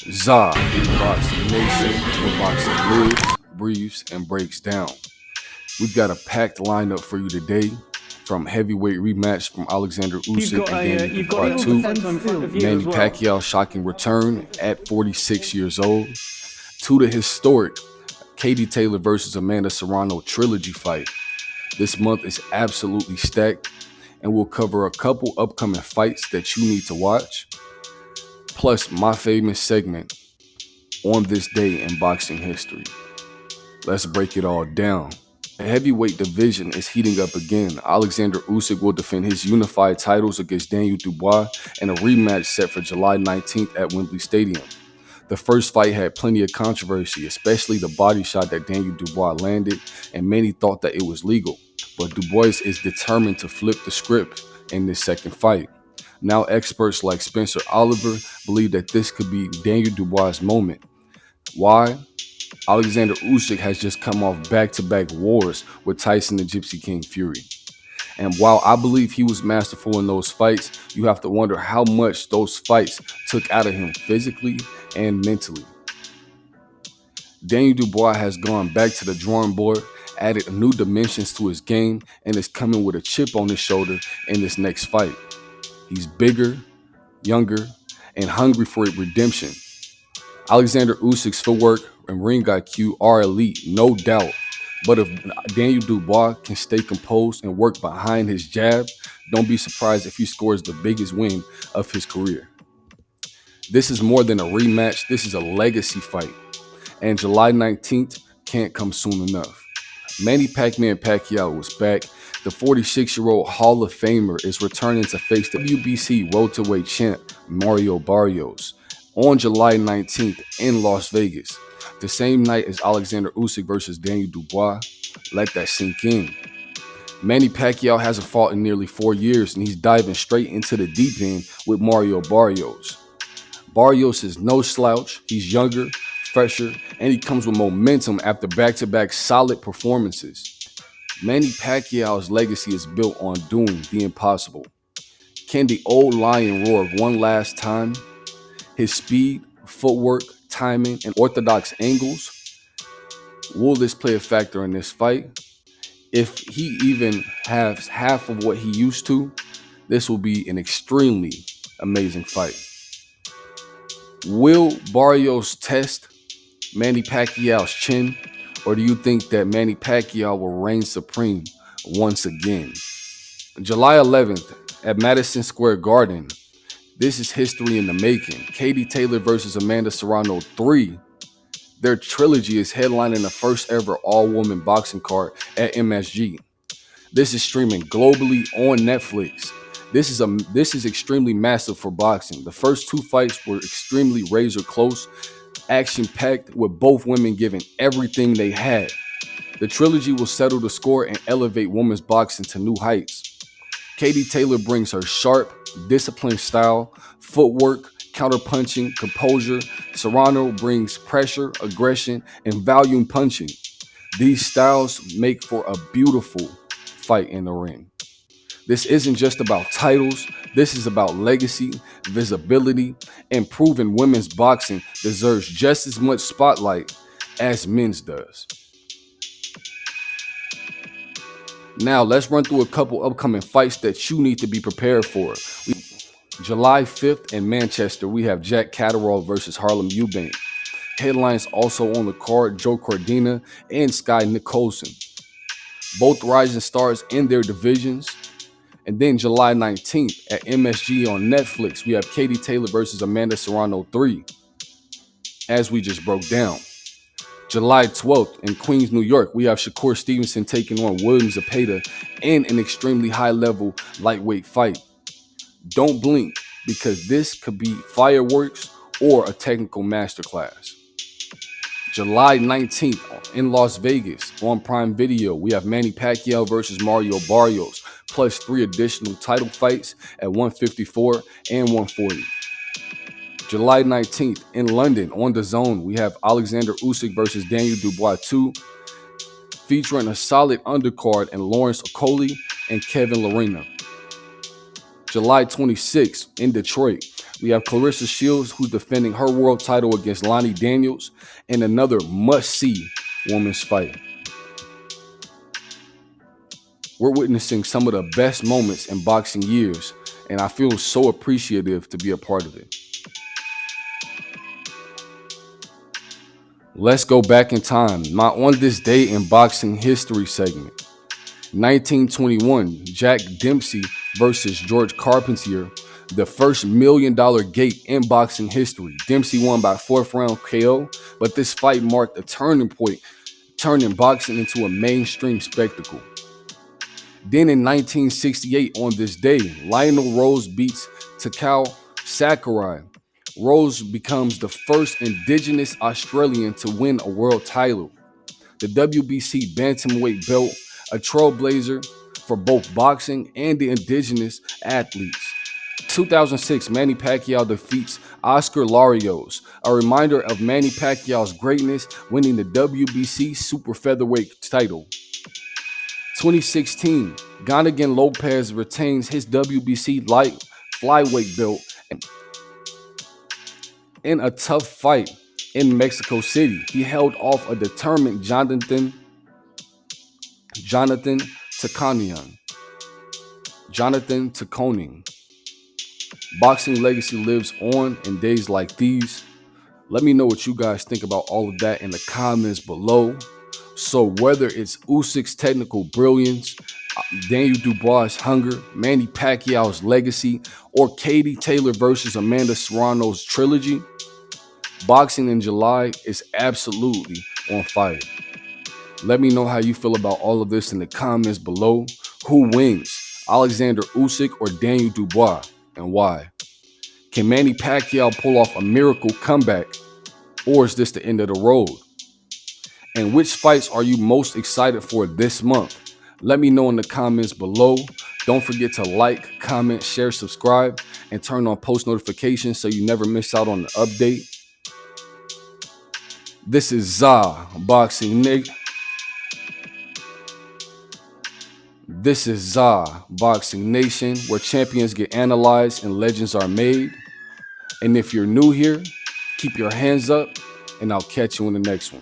ZABoxingNation, where boxing lives, breathes, and breaks down. We've got a packed lineup for you today, from heavyweight rematch from Oleksandr Usyk and Daniel Dubois to Manny Pacquiao shocking return at 46 years old, to the historic Katie Taylor versus Amanda Serrano trilogy fight. This month is absolutely stacked, and we'll cover a couple upcoming fights that you need to watch, plus my famous segment, On This Day in Boxing History. Let's break it all down. The heavyweight division is heating up again. Oleksandr Usyk will defend his unified titles against Daniel Dubois in a rematch set for July 19th at Wembley Stadium. The first fight had plenty of controversy, especially the body shot that Daniel Dubois landed, and many thought that it was legal. But Dubois is determined to flip the script in this second fight. Now experts like Spencer Oliver believe that this could be Daniel Dubois' moment. Why? Oleksandr Usyk has just come off back-to-back wars with Tyson the Gypsy King Fury. And while I believe he was masterful in those fights, you have to wonder how much those fights took out of him physically and mentally. Daniel Dubois has gone back to the drawing board, added new dimensions to his game, and is coming with a chip on his shoulder in this next fight. He's bigger, younger, and hungry for redemption. Oleksandr Usyk's footwork and ring IQ are elite, no doubt. But if Daniel Dubois can stay composed and work behind his jab, don't be surprised if he scores the biggest win of his career. This is more than a rematch, this is a legacy fight. And July 19th can't come soon enough. Manny Pacquiao was back. The 46-year-old Hall of Famer is returning to face WBC welterweight champ Mario Barrios on July 19th in Las Vegas, the same night as Oleksandr Usyk versus Daniel Dubois. Let that sink in. Manny Pacquiao hasn't fought in nearly 4 years, and he's diving straight into the deep end with Mario Barrios. Barrios is no slouch. He's younger, fresher, and he comes with momentum after back-to-back solid performances. Manny Pacquiao's legacy is built on doing the impossible. Can the old lion roar one last time? His speed, footwork, timing, and orthodox angles. Will this play a factor in this fight? If he even has half of what he used to, this will be an extremely amazing fight. Will Barrios test Manny Pacquiao's chin, or do you think that Manny Pacquiao will reign supreme once again? July 11th at Madison Square Garden. This is history in the making. Katie Taylor versus Amanda Serrano III. Their trilogy is headlining the first ever all-woman boxing card at MSG. This is streaming globally on Netflix. This is extremely massive for boxing. The first two fights were extremely razor close, action-packed, with both women giving everything they had. The trilogy will settle the score and elevate women's boxing to new heights. Katie Taylor brings her sharp, disciplined style, footwork, counter-punching, composure. Serrano brings pressure, aggression, and volume punching. These styles make for a beautiful fight in the ring. This isn't just about titles. This is about legacy, visibility, and proving women's boxing deserves just as much spotlight as men's does. Now, let's run through a couple upcoming fights that you need to be prepared for. July 5th in Manchester, we have Jack Catterall versus Harlem Eubank. Headlines also on the card, Joe Cordina and Sky Nicholson. Both rising stars in their divisions. And then July 19th at MSG on Netflix, we have Katie Taylor versus Amanda Serrano III, as we just broke down. July 12th in Queens, New York, we have Shakur Stevenson taking on Zepeda in an extremely high-level lightweight fight. Don't blink, because this could be fireworks or a technical masterclass. July 19th in Las Vegas on Prime Video, we have Manny Pacquiao versus Mario Barrios, plus 3 additional title fights at 154 and 140. July 19th in London on DAZN, we have Oleksandr Usyk versus Daniel Dubois 2, featuring a solid undercard in Lawrence Okolie and Kevin Lerena. July 26th in Detroit, we have Claressa Shields, who's defending her world title against Lonnie Daniels, in another must-see women's fight. We're witnessing some of the best moments in boxing years, and I feel so appreciative to be a part of it. Let's go back in time. My On This Day in Boxing History segment. 1921, Jack Dempsey versus George Carpentier, the first $1 million gate in boxing history. Dempsey won by 4th round KO, but this fight marked a turning point, turning boxing into a mainstream spectacle. Then in 1968, on this day, Lionel Rose beats Takao Sakurai. Rose becomes the first indigenous Australian to win a world title. The WBC bantamweight belt, a trailblazer for both boxing and the indigenous athletes. 2006, Manny Pacquiao defeats Oscar Larios, a reminder of Manny Pacquiao's greatness, winning the WBC super featherweight title. 2016, Gonzaga Lopez retains his WBC light flyweight belt in a tough fight in Mexico City. He held off a determined Jonathan Taconian. Boxing legacy lives on in days like these. Let me know what you guys think about all of that in the comments below. So whether it's Usyk's technical brilliance, Daniel Dubois' hunger, Manny Pacquiao's legacy, or Katie Taylor versus Amanda Serrano's trilogy, boxing in July is absolutely on fire. Let me know how you feel about all of this in the comments below. Who wins, Oleksandr Usyk or Daniel Dubois, and why? Can Manny Pacquiao pull off a miracle comeback, or is this the end of the road? And which fights are you most excited for this month? Let me know in the comments below. Don't forget to like, comment, share, subscribe, and turn on post notifications so you never miss out on the update. This is ZABoxingNation. This is ZABoxingNation, where champions get analyzed and legends are made. And if you're new here, keep your hands up, and I'll catch you in the next one.